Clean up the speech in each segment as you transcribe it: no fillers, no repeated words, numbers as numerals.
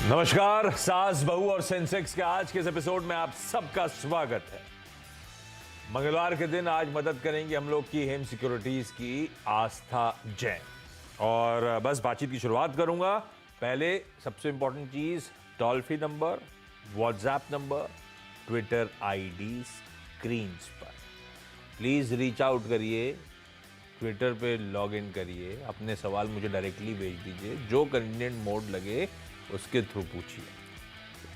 नमस्कार, सास बहू और सेंसेक्स के आज के इस एपिसोड में आप सबका स्वागत है। मंगलवार के दिन आज मदद करेंगे हम लोग की हेम सिक्योरिटीज की आस्था जैन। और बस बातचीत की शुरुआत करूंगा। पहले सबसे इंपॉर्टेंट चीज, toll free number, WhatsApp number, Twitter ID screen पर। प्लीज रीच आउट करिए, ट्विटर पे लॉग इन करिए, अपने सवाल मुझे डायरेक्टली भेज दीजिए, जो कन्वीनियंट मोड लगे उसके थ्रू पूछिए।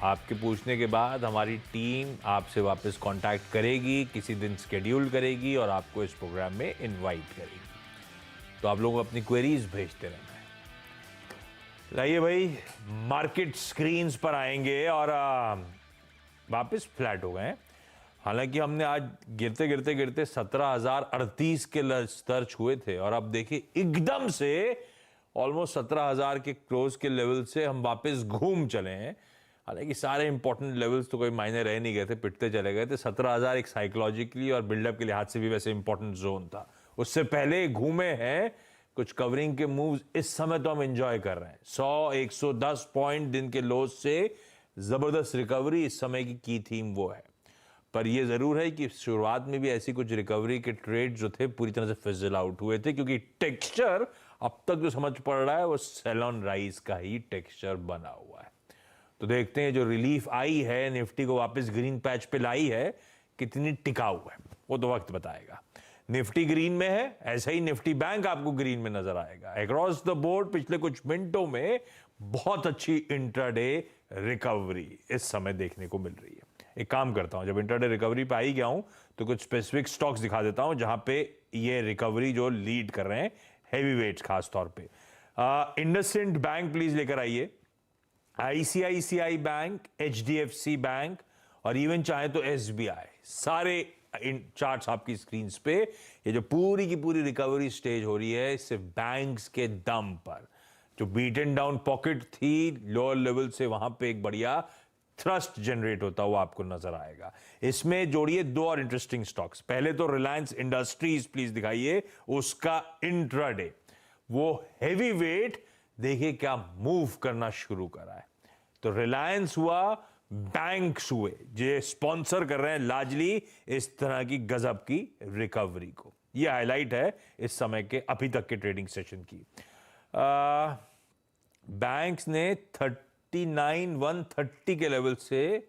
आपके पूछने के बाद हमारी टीम आपसे वापस कांटेक्ट करेगी, किसी दिन शेड्यूल करेगी और आपको इस प्रोग्राम में इनवाइट करेगी। तो आप लोग अपनी क्वेरीज भेजते रहना है। लाइए भाई, मार्केट स्क्रीन्स पर आएंगे और वापस फ्लैट हो गए। हालांकि हमने आज गिरते गिरते गिरते 17,038 के स्तर छुए थे और अब देखिए एकदम से ऑलमोस्ट 17,000 के क्लोज के लेवल से हम वापस घूम चले हैं। हालांकि सारे इंपॉर्टेंट लेवल्स तो कोई मायने रह नहीं गए थे, पिटते चले गए थे। 17,000 एक साइकोलॉजिकली और बिल्डअप के लिहाज से भी वैसे इंपॉर्टेंट जोन था। उससे पहले घूमे हैं कुछ कवरिंग के मूव्स, इस समय तो हम एंजॉय कर रहे हैं। 100-110 पॉइंट दिन के लोज से जबरदस्त रिकवरी इस समय की थीम वो है। पर यह जरूर है कि शुरुआत में भी ऐसी कुछ रिकवरी के ट्रेड जो थे पूरी तरह से फिजल आउट हुए थे, क्योंकि टेक्सचर अब तक जो समझ पड़ रहा है वो सेलॉन राइस का ही टेक्सचर बना हुआ है। तो देखते हैं जो रिलीफ आई है, निफ्टी को वापस ग्रीन पैच पे लाई है, कितनी टिकाऊ है, वो तो वक्त बताएगा। निफ्टी ग्रीन में है, ऐसा ही निफ्टी बैंक आपको ग्रीन में नजर आएगा। अक्रॉस द बोर्ड पिछले कुछ मिनटों में बहुत अच्छी इंट्राडे रिकवरी इस समय देखने को मिल रही है। एक काम करता हूं, जब इंट्राडे रिकवरी पे आई गया हूं तो कुछ स्पेसिफिक स्टॉक्स दिखा देता हूं जहां पे ये रिकवरी जो लीड कर रहे हैं, हेवी वेट्स खास तौर पे। इंडसइंड बैंक प्लीज लेकर आइए, आईसीआईसीआई बैंक, एचडीएफसी बैंक और इवन चाहे तो एसबीआई, सारे इन चार्ट्स आपकी स्क्रीन पे। ये जो पूरी की पूरी रिकवरी स्टेज हो रही है सिर्फ बैंक्स के दम पर। जो बीटन डाउन पॉकेट थी लोअर लेवल से, वहां पे एक बढ़िया थ्रस्ट जनरेट होता हुआ आपको नजर आएगा। इसमें जोड़िए दो और इंटरेस्टिंग स्टॉक्स। पहले तो रिलायंस इंडस्ट्रीज प्लीज दिखाइए, उसका इंट्राडे वो हेवी वेट देखिए क्या मूव करना शुरू करा है। तो रिलायंस हुआ, बैंक्स हुए, जो स्पॉन्सर कर रहे हैं लार्जली इस तरह की गजब की रिकवरी को। यह हाईलाइट है इस समय के अभी तक के ट्रेडिंग सेशन की। बैंक्स ने 39,130 के लेवल से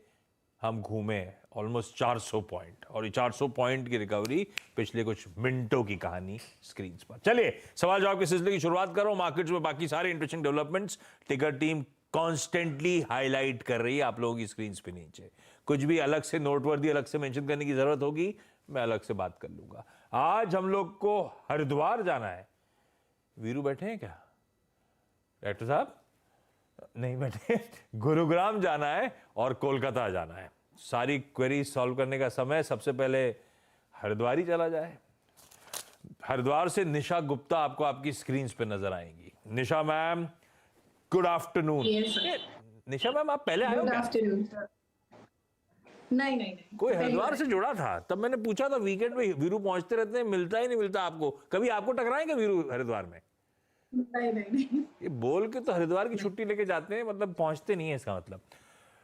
हम घूमे ऑलमोस्ट 400 पॉइंट, और ये 400 पॉइंट की रिकवरी पिछले कुछ मिनटों की कहानी स्क्रीन पर। चलिए सवाल जवाब के सिलसिले की शुरुआत करो। मार्केट्स में बाकी सारे इंटरेस्टिंग डेवलपमेंट्स टिकर टीम कॉन्स्टेंटली हाईलाइट कर रही है आप लोगों की स्क्रीन पे नीचे। कुछ भी अलग से नोटवर्दी अलग से मेंशन करने की जरूरत होगी, मैं अलग से बात कर लूंगा। आज हम लोग को हरिद्वार जाना है। वीरू बैठे हैं क्या डायरेक्टर साहब? नहीं बैठे। गुरुग्राम जाना है और कोलकाता जाना है। सारी क्वेरी सॉल्व करने का समय, सबसे पहले हरिद्वार ही चला जाए। हरिद्वार से निशा गुप्ता आपको आपकी स्क्रीन पे नजर आएंगी। निशा मैम, गुड आफ्टरनून। निशा मैम, आप पहले आए हो क्या? Good afternoon sir. नहीं नहीं नहीं, कोई हरिद्वार से जुड़ा था, तब मैंने पूछा था वीकेंड में वीरू पहुंचते रहते हैं, मिलता ही नहीं मिलता आपको। कभी आपको टकराएंगे वीरू हरिद्वार में? नहीं नहीं नहीं। ये बोल के तो हरिद्वार की छुट्टी लेके जाते हैं, मतलब पहुंचते नहीं है इसका मतलब।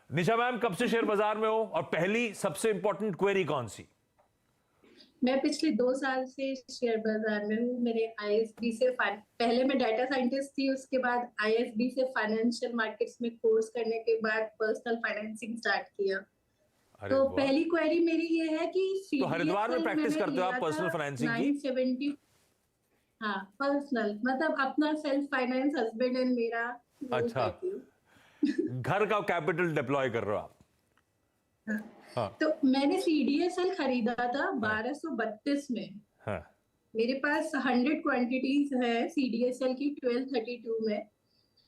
निशा मैम, कब से शेयर बाजार में हो और पहली सबसे इंपॉर्टेंट क्वेरी कौन सी? मैं पिछले 2 साल से शेयर बाजार में हूँ। मेरे आईएसबी से पहले मैं डाटा साइंटिस्ट थी, उसके बाद आईएसबी से फाइनेंशियल मार्केट्स में कोर्स करने के बाद पर्सनल फाइनेंसिंग स्टार्ट किया। तो पहली क्वेरी मेरी ये है कि तो हरिद्वार में प्रैक्टिस करते हो आप पर्सनल फाइनेंसिंग की? 970। हाँ, पर्सनल मतलब अपना सेल्फ फाइनेंस, हस्बैंड एंड मेरा। अच्छा, घर का कैपिटल डिप्लॉय कर रहे हो आप? हाँ। हाँ। तो मैंने सीडीएसएल खरीदा था 1232 में। हाँ। मेरे पास 100 क्वांटिटीज है सीडीएसएल की 1232 में,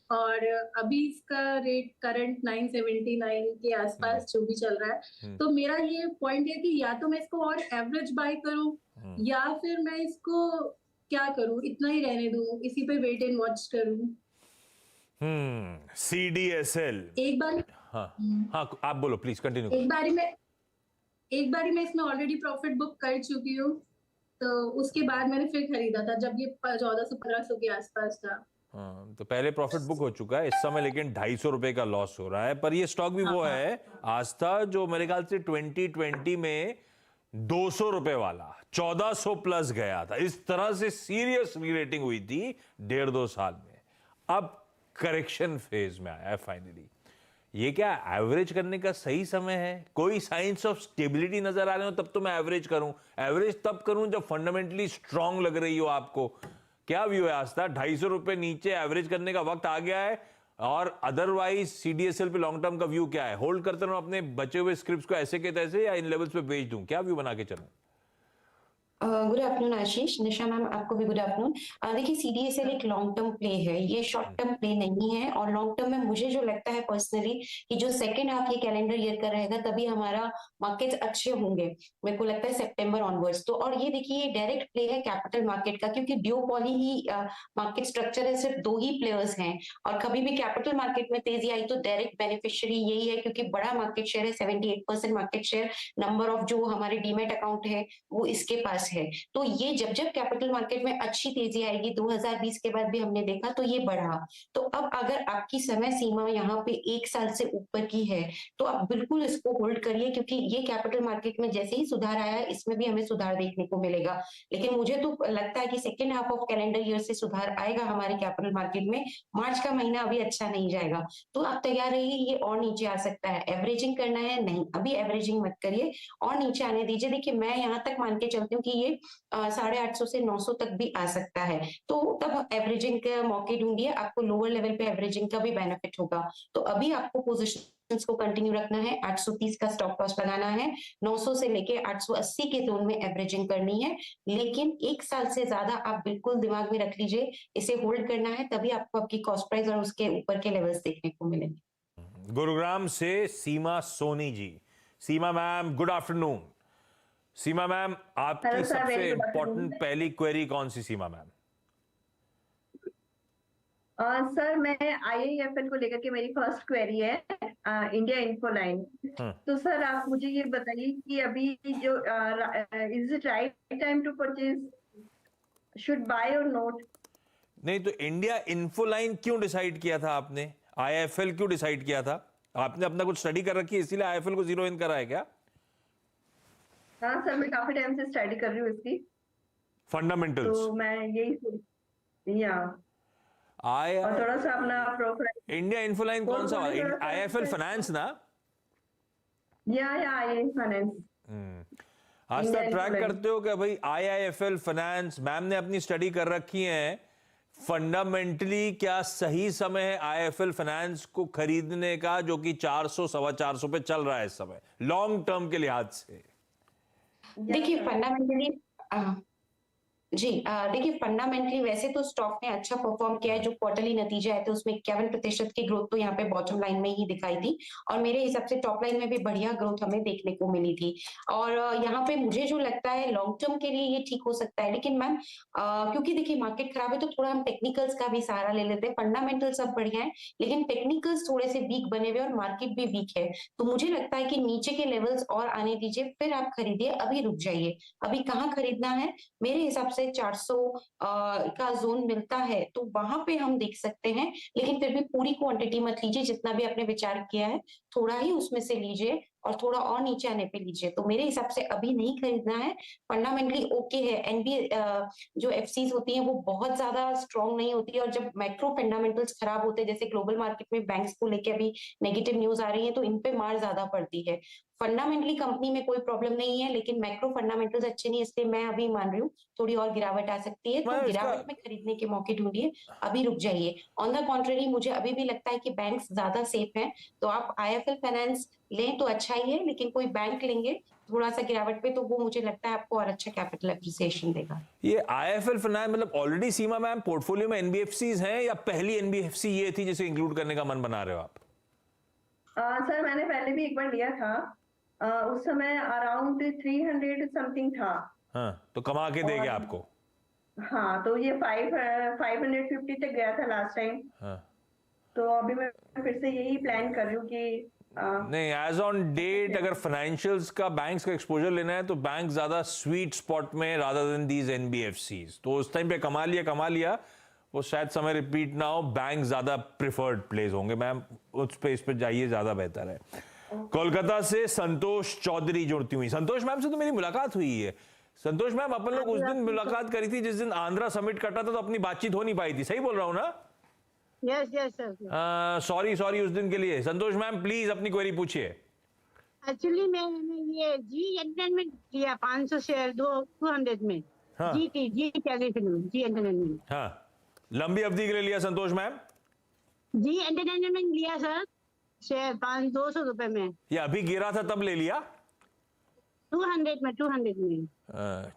और अभी इसका रेट करंट 979 के आसपास जो भी चल रहा है। तो मेरा ये पॉइंट है कि या तो मैं इसको और एवरेज बाय करूं, या फिर मैं इसको क्या करूं, इतना ही रहने दूं, इसी पे वेट एंड वॉच करूं। सीडीएसएल एक बार हाँ हाँ, आप बोलो प्लीज, कंटिन्यू। एक बारी मैं इसमें ऑलरेडी प्रॉफिट बुक कर चुकी हूँ। तो उसके बाद मैंने फिर खरीदा था जब ये 1400-1500 के आसपास था। हाँ, तो पहले प्रॉफिट बुक हो चुका है इस समय, लेकिन 250 रुपए का लॉस हो रहा है। पर ये स्टॉक भी वो है आस्था जो मेरे ख्याल से 2020 में 200 रुपए वाला 1400 प्लस गया था। इस तरह से सीरियस रीरेटिंग हुई थी 1.5-2 साल में। अब करेक्शन फेज में आया है फाइनली। ये क्या एवरेज करने का सही समय है? कोई साइंस ऑफ स्टेबिलिटी नजर आ रहे हो तब तो मैं एवरेज करूं। एवरेज तब करूं जब फंडामेंटली स्ट्रांग लग रही हो आपको। क्या व्यू है आस्था? 250 रुपए नीचे एवरेज करने का वक्त आ गया है, और अदरवाइज सीडीएसएल पे लॉन्ग टर्म का व्यू क्या है? होल्ड करते रहो अपने बचे हुए स्क्रिप्ट्स को ऐसे के तैसे, या इन लेवल्स पे बेच दूं? क्या व्यू बना के चलूं? गुड आफ्टरनून आशीष, निशा मैम आपको भी गुड आफ्टरनून। देखिए सीडीएसएल एक लॉन्ग टर्म प्ले है, ये शॉर्ट टर्म प्ले नहीं है। और लॉन्ग टर्म में मुझे जो लगता है पर्सनली कि जो सेकंड हाफ ये कैलेंडर ईयर का रहेगा तभी हमारा मार्केट्स अच्छे होंगे, मेरे को लगता है सितंबर ऑनवर्ड्स तो। और ये देखिए ये डायरेक्ट प्ले है कैपिटल मार्केट का, क्योंकि ड्यूओपॉली ही मार्केट स्ट्रक्चर है, सिर्फ 2 ही प्लेयर्स हैं। और कभी भी कैपिटल मार्केट में तेजी आई तो डायरेक्ट बेनिफिशियरी यही है, क्योंकि बड़ा मार्केट शेयर है, 78% मार्केट शेयर, नंबर ऑफ जो हमारे डीमेट अकाउंट है वो इसके पास है। तो ये जब जब कैपिटल मार्केट में अच्छी तेजी आएगी, 2020 के बाद भी हमने देखा तो ये बढ़ा। तो अब अगर आपकी समय सीमा यहाँ पे 1 साल से ऊपर की है तो आप बिल्कुल इसको होल्ड करिए, क्योंकि ये कैपिटल मार्केट में जैसे ही सुधार आया है इसमें भी हमें सुधार देखने को मिलेगा। लेकिन मुझे तो लगता है कि second half of calendar year से सुधार आएगा हमारे कैपिटल मार्केट में। मार्च का महीना अभी अच्छा नहीं जाएगा, तो आप तैयार रहिए, ये और नीचे आ सकता है। एवरेजिंग करना है नहीं, अभी एवरेजिंग मत करिए, और नीचे आने दीजिए। देखिए मैं यहाँ तक मान के चलती हूँ कि ये 850 से 900 तक भी आ सकता है, तो तब एवरेजिंग के मौके ढूंढिए, आपको लोअर लेवल पे एवरेजिंग का भी बेनिफिट होगा। तो अभी आपको पोजीशंस को कंटिन्यू रखना है, 830 का स्टॉप लॉस लगाना है, 900 से लेके 880 के जोन में एवरेजिंग करनी है। लेकिन 1 साल से ज्यादा आप बिल्कुल दिमाग में रख लीजिए, इसे होल्ड करना है, तभी आपको आपकी कॉस्ट प्राइस और उसके ऊपर के लेवल्स देखने को मिलेंगे। गुरुग्राम से Seema Soni ji. Seema ma'am good afternoon. Seema ma'am आपकी सबसे इंपॉर्टेंट पहली क्वेरी कौन सी? सीमा मैम सर मैं आईआईएफएल को लेकर के मेरी फर्स्ट क्वेरी है, इंडिया इन्फोलाइन। तो सर आप मुझे ये बताइए कि अभी जो is it right time to purchase, should buy or not? नहीं, तो इंडिया इन्फोलाइन क्यों डिसाइड किया था आपने? आईआईएफएल क्यों डिसाइड किया था? आपने अपना कुछ स्टडी कर रखी है इसीलिए आईआईएफएल को जीरो इन करा है क्या? हाँ सर, मैं काफी टाइम से स्टडी कर रही हूँ इसकी फंडामेंटल्स। तो मैं यही और थोड़ा सा अपना प्रोफाइल। इंडिया इन्फोलाइन कौन सा वाला? आईआईएफएल फाइनेंस ना? या आई फाइनेंस। आज तक ट्रैक करते हो क्या भाई? आईआईएफएल फाइनेंस मैम ने अपनी स्टडी कर रखी है। फंडामेंटली क्या सही समय है आईआईएफएल फाइनेंस को खरीदने का, जो कि 400 सवा 400 पे चल रहा है इस समय लॉन्ग टर्म के लिहाज से? देखिए फंडामेंटली देखिए फंडामेंटली वैसे तो स्टॉक ने अच्छा परफॉर्म किया है। जो क्वार्टरली नतीजे आए थे उसमें 51% की ग्रोथ तो यहाँ पे बॉटम लाइन में ही दिखाई थी, और मेरे हिसाब से टॉप लाइन में भी बढ़िया ग्रोथ हमें देखने को मिली थी। और यहाँ पे मुझे जो लगता है लॉन्ग टर्म के लिए ये ठीक हो सकता है, लेकिन मैम क्योंकि देखिए मार्केट खराब है तो थोड़ा हम टेक्निकल्स का भी सहारा ले लेते हैं। फंडामेंटल सब बढ़िया है लेकिन टेक्निकल्स थोड़े से वीक बने हुए और मार्केट भी वीक है, तो मुझे लगता है कि नीचे के लेवल्स और आने दीजिए फिर आप खरीदिए, अभी रुक जाइए। अभी कहाँ खरीदना है? मेरे हिसाब से 400 का जोन मिलता है तो वहां पे हम देख सकते हैं, लेकिन फिर भी पूरी क्वांटिटी मत लीजिए, जितना भी आपने विचार किया है थोड़ा ही उसमें से लीजिए और थोड़ा और नीचे आने पे लीजिए। तो मेरे हिसाब से अभी नहीं खरीदना है, फंडामेंटली ओके है। एनबी जो एफसीज होती हैं वो बहुत ज्यादा स्ट्रॉन्ग नहीं होती है, और जब मैक्रो फंडामेंटल्स खराब होते हैं, जैसे ग्लोबल मार्केट में बैंक्स को लेके अभी नेगेटिव न्यूज आ रही है, तो इन पे मार ज्यादा पड़ती है। फंडामेंटली कंपनी में कोई प्रॉब्लम नहीं है, लेकिन मैक्रो फंडामेंटल्स अच्छे नहीं, इसलिए मैं अभी मान रही हूँ थोड़ी और गिरावट आ सकती है, तो गिरावट में खरीदने के मौके ढूंढिए, अभी रुक जाइए। ऑन द कॉन्ट्ररी मुझे अभी भी लगता है कि बैंक्स ज्यादा सेफ हैं, तो आप आईएफएल फाइनेंस लें तो अच्छा ही है, लेकिन कोई बैंक लेंगे थोड़ा सा गिरावट पे तो वो मुझे लगता है आपको और अच्छा कैपिटल एप्रिसिएशन देगा। ये आईएफएल फाइनेंस मतलब ऑलरेडी सीमा मैम पोर्टफोलियो में एनबीएफसीज हैं, या पहली एनबीएफसी ये थी जिसे इंक्लूड करने का मन बना रहे हो आप? सर मैंने पहले भी एक बार लिया था, उस समय अराउंड 300 समथिंग था। हाँ, तो कमा के देगा आपको। हाँ, तो ये 550 तक गया था लास्ट टाइम। हाँ। तो अभी मैं फिर से यही प्लान कर रही हूँ कि नहीं, एज ऑन डेट अगर फाइनेंशियल्स का बैंक्स का एक्सपोजर लेना है तो बैंक ज्यादा स्वीट स्पॉट में रादर देन दीज एनबीएफसीज, तो उस टाइम पे कमा लिया, वो शायद समय रिपीट ना हो, बैंक ज्यादा प्रिफर्ड प्लेस होंगे मैम, उस पे इस पे जाइए, ज्यादा बेहतर है। कोलकाता से संतोष चौधरी जुड़ती हुई। संतोष मैम से तो मेरी मुलाकात हुई है। संतोष मैम, अपन लोग उस दिन मुलाकात करी थी जिस दिन आंध्रा समिट कटा था, तो अपनी बातचीत हो नहीं पाई थी, सही बोल रहा हूँ ना? Yes yes sir. सॉरी उस दिन के लिए। संतोष मैम प्लीज अपनी क्वेरी पूछिए। एक्चुअली मैंने ये जी एंटरटेनमेंट लिया 500 शेयर 200 में। हाँ। जी एंटरटेनमेंट। हाँ, लंबी अवधि के लिए लिया संतोष मैम? जी एंटरटेनमेंट लिया सर, शेयर 200 रुपए में। ये अभी गिरा था तब ले लिया? 200 में।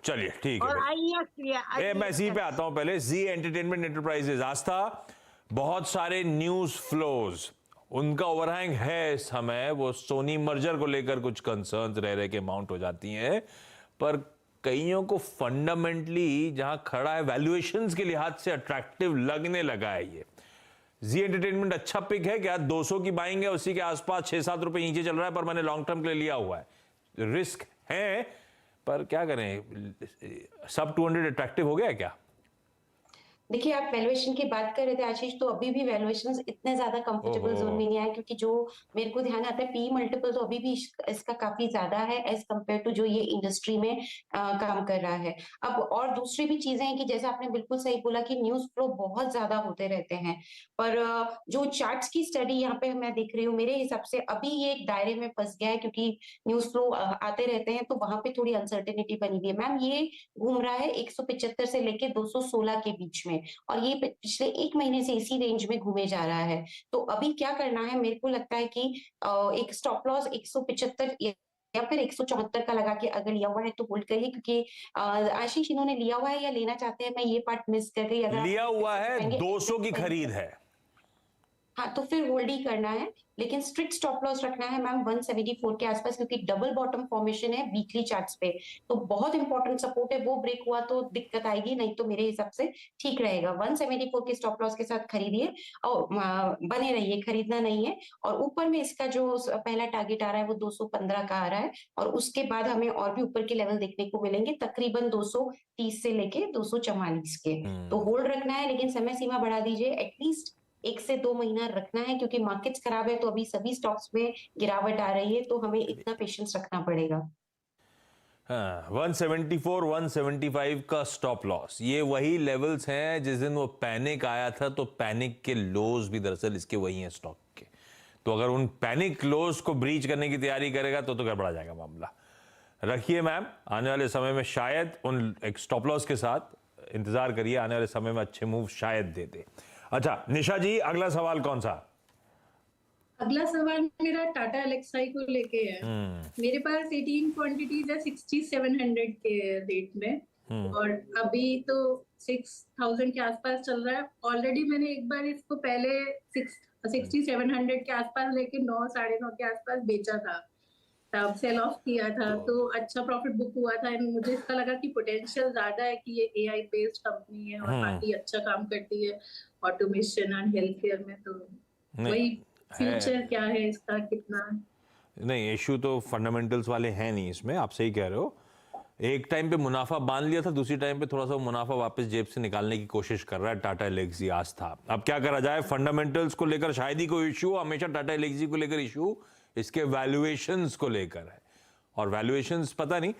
चलिए ठीक है और भाई। IEX लिया। मैं जी पे आता हूं पहले। जी एंटरटेनमेंट एंटरप्राइजेज, आस्था, बहुत सारे न्यूज फ्लोज, उनका ओवरहैंग है इस समय। वो सोनी मर्जर को लेकर कुछ कंसर्न्स रह के माउंट हो जाती हैं, पर कईयों को फंडामेंटली जहां खड़ा है वैल्यूएशंस के लिहाज से अट्रैक्टिव लगने लगा है ये। जी एंटरटेनमेंट अच्छा पिक है क्या? 200 की बाइंग है, उसी के आसपास 6-7 रुपए नीचे चल रहा है, पर मैंने लॉन्ग टर्म के लिए लिया हुआ है। रिस्क है, पर क्या करें, सब 200 अट्रैक्टिव हो गया है क्या? देखिए, आप वैल्यूएशन की बात कर रहे थे आशीष, तो अभी भी वैल्यूएशंस इतने ज्यादा कंफर्टेबल जोन में नहीं आए, क्योंकि जो मेरे को ध्यान आता है पी मल्टीपल तो अभी भी इसका काफी ज्यादा है एज कम्पेयर टू जो ये इंडस्ट्री में काम कर रहा है। अब और दूसरी भी चीजें हैं कि जैसे आपने बिल्कुल सही बोला कि न्यूज फ्लो बहुत ज्यादा होते रहते हैं, पर जो चार्ट्स की स्टडी यहाँ पे मैं देख रही हूँ, मेरे हिसाब से अभी ये एक दायरे में फंस गया है, क्योंकि न्यूज फ्लो आते रहते हैं तो वहां पे थोड़ी अनसर्टेनिटी बनी हुई है। मैम, ये घूम रहा है 175 से लेके 216 के बीच में, और ये पिछले 1 महीने से इसी रेंज में घूमे जा रहा है। तो अभी क्या करना है, मेरे को लगता है कि एक स्टॉप लॉस 175 या फिर 174 का लगा के अगर लिया हुआ है तो होल्ड करिए, क्योंकि आशीष इन्होंने लिया हुआ है या लेना चाहते हैं, मैं ये पार्ट मिस कर गई। अगर लिया हुआ है, 200 की खरीद है। हाँ, तो फिर होल्ड ही करना है, लेकिन स्ट्रिक्ट स्टॉप लॉस रखना है मैम 174 के आसपास, क्योंकि डबल बॉटम फॉर्मेशन है वीकली चार्ट्स पे, तो बहुत इंपॉर्टेंट सपोर्ट है। वो ब्रेक हुआ तो दिक्कत आएगी, नहीं तो मेरे हिसाब से ठीक रहेगा। 174 के स्टॉप लॉस के साथ खरीदिए और बने रहिए, खरीदना नहीं है। और ऊपर में इसका जो पहला टारगेट आ रहा है वो 215 का आ रहा है, और उसके बाद हमें और भी ऊपर के लेवल देखने को मिलेंगे, तकरीबन 230 से लेके 244 के। तो होल्ड रखना है, लेकिन समय सीमा बढ़ा दीजिए, एटलीस्ट 1 से 2 महीना रखना है, क्योंकि मार्केट्स खराब है तो अभी सभी स्टॉक्स में गिरावट आ रही है, तो हमें इतना पेशेंस रखना पड़ेगा। हाँ, 174 175 का स्टॉप लॉस, ये वही लेवल्स हैं जिस दिन वो पैनिक आया था, तो पैनिक के लोज भी दरअसल इसके वही हैं स्टॉक के। तो अगर उन पैनिक लोज को ब्रीच करने की तैयारी करेगा तो गड़बड़ा जाएगा मामला। रखिए मैम, आने वाले समय में शायद उन एक स्टॉप लॉस के साथ इंतजार करिए, आने वाले समय में अच्छे मूव शायद दे दे। अच्छा निशा जी, अगला सवाल कौन सा? अगला सवाल मेरा टाटा एलेक्साई को लेके है। मेरे पास 18 क्वांटिटीज है 6700 के रेट में, और अभी तो 6000 के आसपास चल रहा है। ऑलरेडी मैंने एक बार इसको पहले 6700 के आसपास लेके 9 साढ़े 9 के आसपास बेचा था, तब सेल ऑफ किया था, तो अच्छा प्रॉफिट बुक हुआ था। मुझे इसका लगा कि पोटेंशियल ज्यादा है कि ये AI बेस्ड कंपनी है और काफी अच्छा काम करती है ऑटोमेशन एंड हेल्थ केयर में, तो वही फ्यूचर क्या है इसका, कितना? नहीं, इशू तो फंडामेंटल्स वाले हैं नहीं इसमें, आप सही कह रहे हो। एक टाइम पे मुनाफा बांध लिया था, दूसरी टाइम पे थोड़ा सा मुनाफा वापस जेब से निकालने की कोशिश कर रहा है टाटा एलेक्सी आस्था। अब क्या करा जाए, फंडामेंटल्स को लेकर शायद ही कोई इशू, हमेशा टाटा एलेक्सी को लेकर इशू इसके वैल्यूएशंस को लेकर है, और वैल्यूएशंस पता नहीं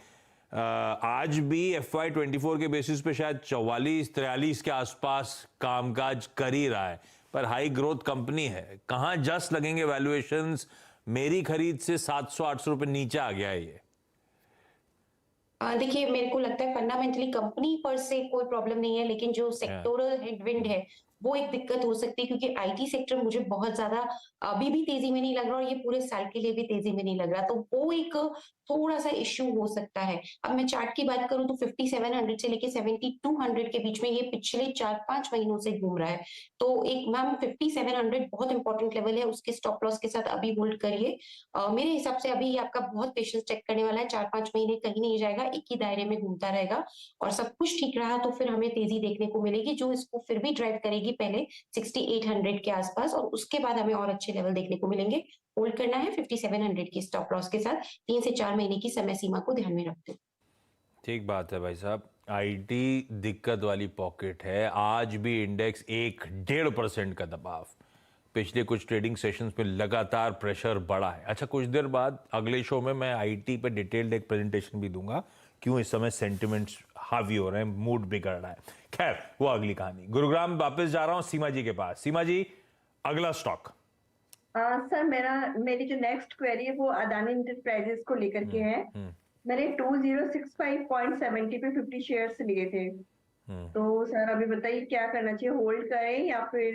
आज भी FY24 के बेसिस पे शायद 44-43 के आसपास कामकाज कर ही रहा है, पर हाई ग्रोथ कंपनी है, कहां जस्ट लगेंगे वैल्यूएशंस। मेरी खरीद से 700-800 रुपए नीचे आ गया है ये। देखिए, मेरे को लगता है फंडामेंटली कंपनी पर से कोई प्रॉब्लम नहीं है, लेकिन जो सेक्टोरल हेडविंड है वो एक दिक्कत हो सकती है, क्योंकि IT सेक्टर मुझे बहुत ज्यादा अभी भी तेजी में नहीं लग रहा, और ये पूरे साल के लिए भी तेजी में नहीं लग रहा, तो वो एक थोड़ा सा इश्यू हो सकता है। अब मैं चार्ट की बात करूं तो 5700 से लेके 7200 के बीच में ये पिछले 4-5 महीनों से घूम रहा है, तो एक मैम 5700 बहुत इंपॉर्टेंट लेवल है, उसके स्टॉप लॉस के साथ अभी होल्ड करिए। मेरे हिसाब से अभी आपका बहुत पेशेंस चेक करने वाला है, 4-5 महीने कहीं नहीं जाएगा, एक ही दायरे में घूमता रहेगा, और सब कुछ ठीक रहा तो फिर हमें तेजी देखने को मिलेगी, जो इसको फिर भी ड्राइव करेगी पहले 6800 के आसपास, और उसके बाद हमें और अच्छे लेवल देखने को मिलेंगे। होल्ड करना है 5700 की स्टॉप लॉस के साथ, 3 से 4 महीने की समय सीमा को ध्यान में रखते हुए। ठीक बात है भाई साहब। आईटी दिक्कत वाली पॉकेट है। आज भी इंडेक्स 1-1.5% का दबाव। पिछले कुछ ट्रेडिंग सेशंस में लगातार प्रेशर बढ़ा है। अच्छा, कुछ देर बाद अगले शो में मैं आईटी पे डिटेल्ड एक प्रेजेंटेशन भी दूंगा, क्यों इस समय सेंटिमेंट्स हावी हो रहे हैं, मूड बिगड़ रहा है। खैर, वो अगली कहानी। गुरुग्राम वापस जा रहा हूं सीमा जी के पास। सीमा जी, अगला स्टॉक। सर मेरी जो नेक्स्ट क्वेरी है वो अदानी इंटरप्राइजेस को लेकर के है। मैंने 2065.70 पे 50 शेयर्स लिए थे। तो सर अभी बताइए क्या करना चाहिए, होल्ड करें या फिर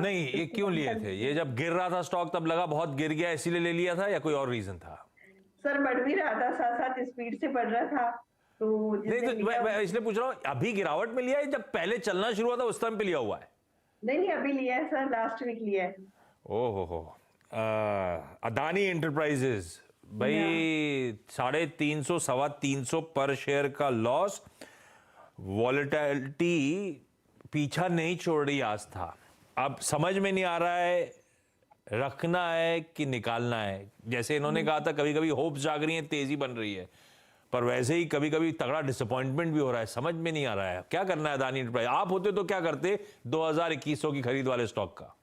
नहीं, ये क्यों लिए थे? ये जब गिर रहा था स्टॉक तब लगा बहुत गिर गया इसीलिए ले लिया था, या कोई और रीजन था? सर बढ़ भी रहा था, साथ साथ स्पीड से बढ़ रहा था, तो नहीं, तो मैं इसलिए पूछ रहा हूँ, अभी गिरावट में लिया है जब पहले चलना शुरू हुआ था उस टाइम पे लिया हुआ है? नहीं, अभी लिया है सर, लास्ट वीक लिया है। ओहो, अदानी एंटरप्राइजेस भाई 350 325 पर शेयर का लॉस। वॉलेटिलिटी पीछा नहीं छोड़ रही आस्था। अब समझ में नहीं आ रहा है रखना है कि निकालना है। जैसे इन्होंने कहा था कभी कभी होप्स जाग रही है, तेजी बन रही है, पर वैसे ही कभी कभी तगड़ा डिसअपॉइंटमेंट भी हो रहा है। समझ में नहीं आ रहा है क्या करना है अदानी एंटरप्राइज। आप होते तो क्या करते 2021 की खरीद वाले स्टॉक का?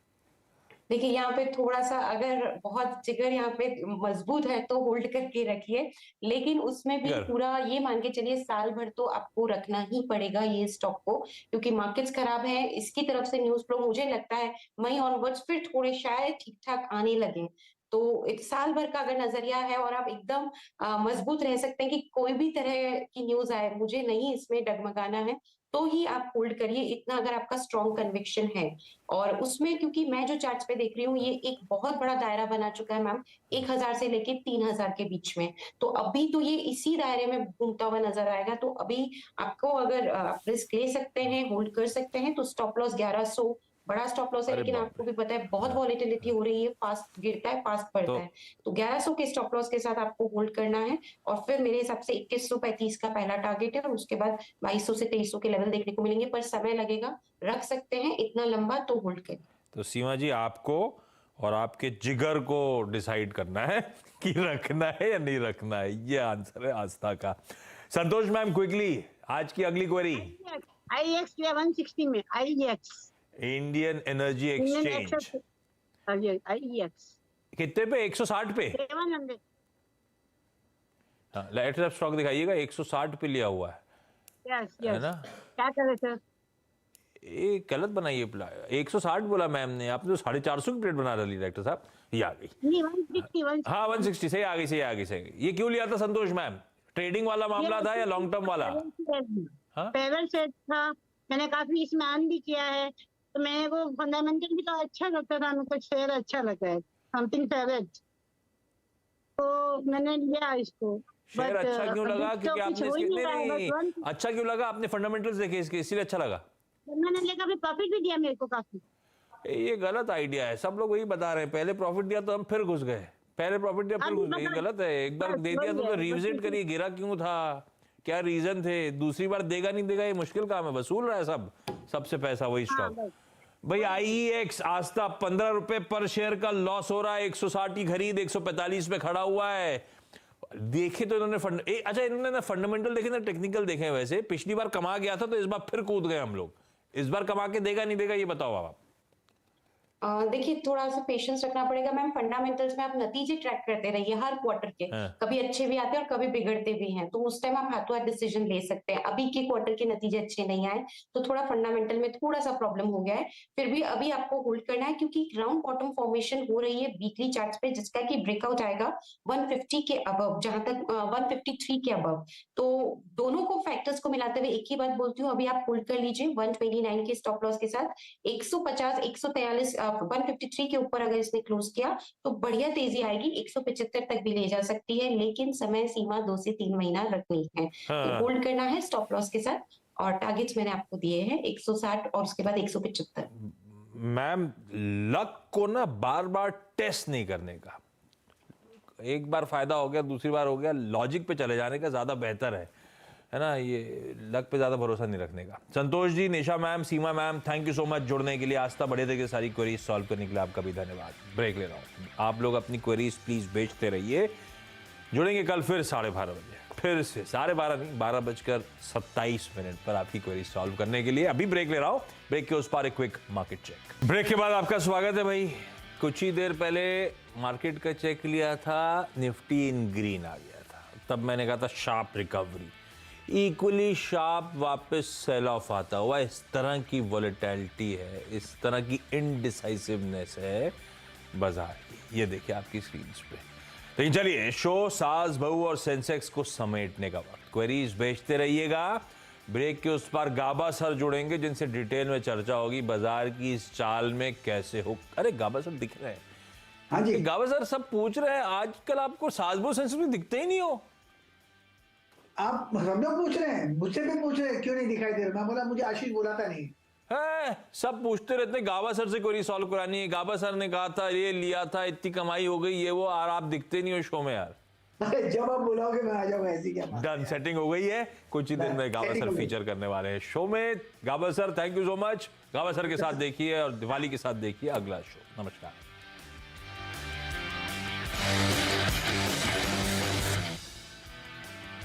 देखिए, यहाँ पे थोड़ा सा अगर बहुत जिगर यहाँ पे मजबूत है तो होल्ड करके रखिए, लेकिन उसमें भी पूरा ये मान के चलिए साल भर तो आपको रखना ही पड़ेगा ये स्टॉक को, क्योंकि मार्केट्स खराब है। इसकी तरफ से न्यूज फ्लो मुझे लगता है मई ऑनवर्ड्स फिर थोड़े शायद ठीक ठाक आने लगे। तो एक साल भर का अगर नजरिया है और आप एकदम मजबूत रह सकते हैं कि कोई भी तरह की न्यूज आए, मुझे नहीं इसमें डगमगाना है, तो ही आप होल्ड करिए। इतना अगर आपका स्ट्रॉन्ग कन्विक्शन है। और उसमें क्योंकि मैं जो चार्ट्स पे देख रही हूँ ये एक बहुत बड़ा दायरा बना चुका है मैम, 1000 से लेके 3000 के बीच में। तो अभी तो ये इसी दायरे में घूमता हुआ नजर आएगा। तो अभी आपको अगर रिस्क ले सकते हैं, होल्ड कर सकते हैं, तो स्टॉप लॉस 1100 बड़ा स्टॉप लॉस है। लेकिन आपको भी पता है बहुत वॉलेटिलिटी हो रही है, फास्ट गिरता है फास्ट बढ़ता है। तो 1100 के स्टॉप लॉस के साथ आपको होल्ड करना है। और फिर मेरे हिसाब से 2135 का पहला टारगेट है, और उसके बाद 2200 से 2300 के लेवल देखने को मिलेंगे, पर समय लगेगा। रख सकते हैं इतना लंबा तो होल्ड करें। तो सीमा जी, आपको और आपके जिगर को डिसाइड करना है कि रखना है या नहीं रखना है। ये आंसर है आस्था का। संतोष मैम, क्विकली आज की अगली क्वेरी। IEX 160 में IEX Indian energy exchange IEX कितने पे? 160 पे। 700। हाँ, लेटेस्ट स्टॉक दिखाइएगा। 160 पे लिया हुआ है। यस है ना? क्या करें सर? ये गलत बनाइए। 160 बोला मैम ने, आपने तो 450 की प्लेट बना डाली डायरेक्टर साहब। ये आ गई। नहीं, 160 हाँ, 160 से आ गई। ये क्यों लिया था संतोष मैम? ट्रेडिंग वाला मामला था या लॉन्ग टर्म वाला? फेवर सेट था, मैंने काफी इसमें अर्न भी किया है। तो मैंने वो फंडामेंटल भी तो अच्छा लगता था, मेरे को शेयर अच्छा लगता है, समथिंग फेवरेट, तो मैंने लिया इसको। शेयर अच्छा क्यों लगा? क्योंकि आपने नहीं, अच्छा क्यों लगा? आपने फंडामेंटल्स देखे इसके, इसीलिए अच्छा लगा? मैंने लेकर फिर प्रॉफिट भी दिया मेरे को काफी। ये गलत आइडिया है। सब लोग वही बता रहे हैं, पहले प्रॉफिट दिया तो हम फिर घुस गए, पहले प्रॉफिट दिया फिर घुस गए। ये गलत है। एक बार दे दिया तो रिविजिट करिए, गिरा क्यों था, क्या रीजन थे। दूसरी बार देगा नहीं देगा ये मुश्किल काम है। वसूल रहा है सबसे पैसा वही स्टॉक। भाई IEX आस्था 15 रुपए पर शेयर का लॉस हो रहा है। 160 की खरीद, 145 पे खड़ा हुआ है। देखे तो इन्होंने अच्छा, इन्होंने ना फंडामेंटल देखे ना टेक्निकल देखे। वैसे पिछली बार कमा गया था तो इस बार फिर कूद गए हम लोग। इस बार कमा के देगा नहीं देगा ये बताओ आप। देखिए, थोड़ा सा पेशेंस रखना पड़ेगा मैम। फंडामेंटल्स में आप नतीजे ट्रैक करते रहिए हर क्वार्टर के। कभी अच्छे भी आते हैं और कभी बिगड़ते भी हैं, तो उस टाइम आप हाथों हाथ डिसीजन ले सकते हैं। अभी के क्वार्टर के नतीजे अच्छे नहीं आए तो थोड़ा फंडामेंटल में थोड़ा सा प्रॉब्लम हो गया है। फिर भी अभी आपको होल्ड करना है, क्योंकि राउंड बॉटम फॉर्मेशन हो रही है वीकली चार्ट्स पे, जिसका कि ब्रेकआउट आएगा 150 के अबव, जहां तक 153 के अबव। तो दोनों को फैक्टर्स को मिलाते हुए एक ही बात बोलती हूँ, अभी आप होल्ड कर लीजिए 129 के स्टॉप लॉस के साथ। 150 143 153 के ऊपर अगर इसने क्लोज किया तो बढ़िया तेजी आएगी, 175 तक भी ले जा सकती है, लेकिन समय सीमा 2 से 3 महीना रखनी है। तो होल्ड करना है स्टॉप लॉस के साथ। और टारगेट्स मैंने आपको दिए हैं 160 और उसके बाद 175। मैम, लक को ना बार बार टेस्ट नहीं करने का। एक बार फायदा हो गया, दूसरी बार हो गया, लॉजिक पे चले जाने का ज्यादा बेहतर है ना। ये लक पे ज्यादा भरोसा नहीं रखने का। Santosh ji, Nisha ma'am, Seema ma'am, thank you so much जुड़ने के लिए। आस्था बढ़े थे कि सारी क्वेरीज सॉल्व करने के लिए आपका भी धन्यवाद। ब्रेक ले रहा हूँ। आप लोग अपनी क्वेरीज प्लीज भेजते रहिए। जुड़ेंगे कल फिर 12:30 बजे। फिर से 12:30 नहीं 12:27 पर आपकी क्वेरी सॉल्व करने के लिए अभी ब्रेक ले रहा हूं। ब्रेक के उस पार एक क्विक मार्केट चेक। ब्रेक के बाद आपका स्वागत है भाई। कुछ ही देर पहले मार्केट का चेक लिया था, निफ्टी इन ग्रीन आ गया था। तब मैंने कहा था शार्प रिकवरी, इक्वली शार्प वापस सेल ऑफ आता हुआ। इस तरह की वॉलेटिलिटी है, इस तरह की इनडिसाइसिवनेस है बाजार की। ये देखिए आपकी स्क्रीन पे। लेकिन चलिए, शो सास बहू और सेंसेक्स को समेटने का वक्त। क्वेरीज भेजते रहिएगा। ब्रेक के उस पार गाबा सर जुड़ेंगे, जिनसे डिटेल में चर्चा होगी बाजार की इस चाल में कैसे हो। अरे गाबा सर दिख रहे हैं। हाँ जी गाबा सर, सब पूछ रहे हैं आजकल आपको सास बहू सेंसेक्स में दिखते ही नहीं हो। आप सब लोग पूछ रहे हैं, मुझसे भी पूछ रहे हैं क्यों नहीं दिखाई दे रहा। मैं बोला मुझे आशीष बुलाता नहीं है। सब पूछते रहते हैं गाबा सर से क्वेरी सॉल्व करानी है। गाबा सर ने कहा था ये लिया था, इतनी कमाई हो गई, ये वो, और आप दिखते नहीं हो शो में यार। अरे जब आप बुलाओगे मैं आ जाऊंगा, ऐसी क्या बात। डन, सेटिंग हो गई है। कुछ ही दिन में गाबा सर फीचर करने वाले हैं शो में। Gaba sir thank you so much. Gaba sir के साथ देखिए और दिवाली के साथ देखिए अगला शो। नमस्कार।